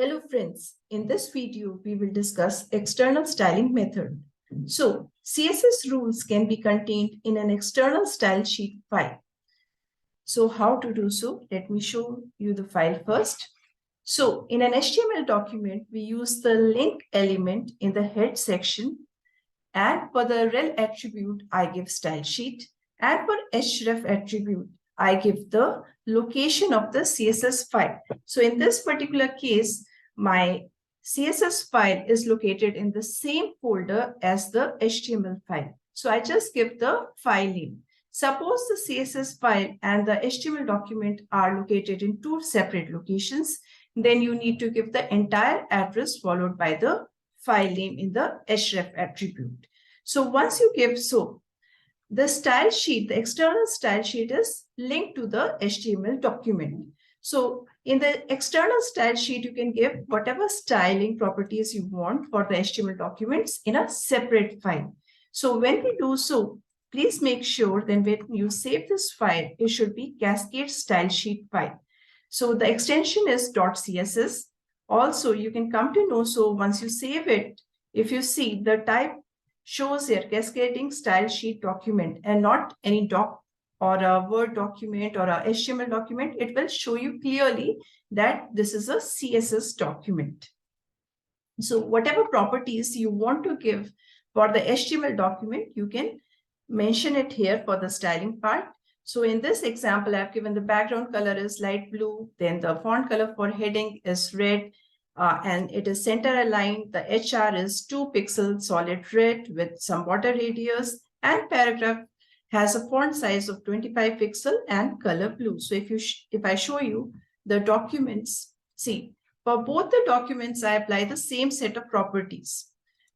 Hello friends, in this video we will discuss external styling method. So CSS rules can be contained in an external style sheet file. So how to do so? Let me show you the file first. So in an HTML document, we use the link element in the head section, and for the rel attribute, I give style sheet, and for href attribute, I give the location of the CSS file. So in this particular case, my CSS file is located in the same folder as the HTML file. So I just give the file name. Suppose the CSS file and the HTML document are located in two separate locations, then you need to give the entire address followed by the file name in the href attribute. So once you give so, the style sheet, the external style sheet is linked to the HTML document. So in the external style sheet, you can give whatever styling properties you want for the HTML documents in a separate file. So when we do so, please make sure then when you save this file, it should be cascade style sheet file. So the extension is .css. Also, you can come to know, so once you save it, if you see the type shows here cascading style sheet document and not any doc or a Word document or a HTML document, it will show you clearly that this is a CSS document. So whatever properties you want to give for the HTML document, you can mention it here for the styling part. So in this example, I've given the background color is light blue, then the font color for heading is red, and it is center aligned. The HR is 2 pixels solid red with some border radius, and paragraph has a font size of 25 pixel and color blue. So if I show you the documents, see, for both the documents, I apply the same set of properties.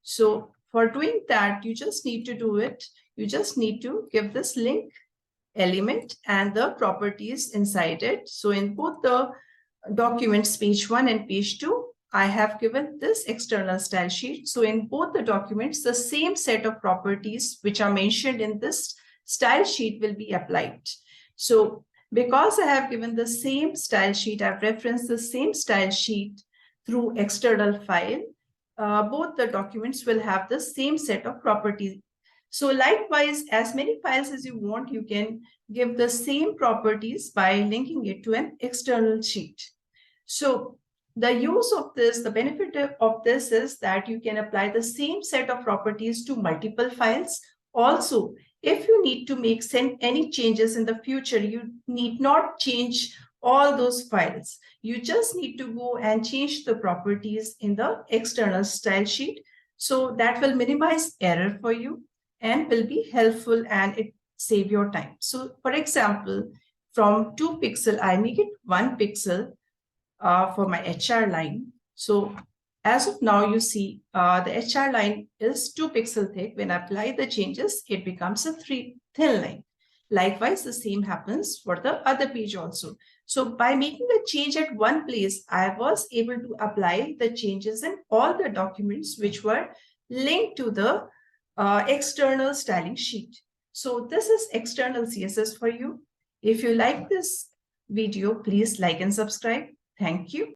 So for doing that, you just need to do it. You just need to give this link element and the properties inside it. So in both the documents, page 1 and page 2, I have given this external style sheet. So in both the documents, the same set of properties which are mentioned in this style sheet will be applied. So because I have given the same style sheet, I've referenced the same style sheet through external file, both the documents will have the same set of properties. So likewise, as many files as you want, you can give the same properties by linking it to an external sheet. So the use of this, the benefit of this is that you can apply the same set of properties to multiple files. Also, if you need to send any changes in the future, you need not change all those files. You just need to go and change the properties in the external style sheet. So that will minimize error for you and will be helpful, and it save your time. So for example, from 2 pixel, I make it 1 pixel for my HR line. So as of now, you see the HR line is 2 pixel thick. When I apply the changes, it becomes a thin line. Likewise, the same happens for the other page also. So by making a change at one place, I was able to apply the changes in all the documents which were linked to the external styling sheet. So this is external CSS for you. If you like this video, please like and subscribe. Thank you.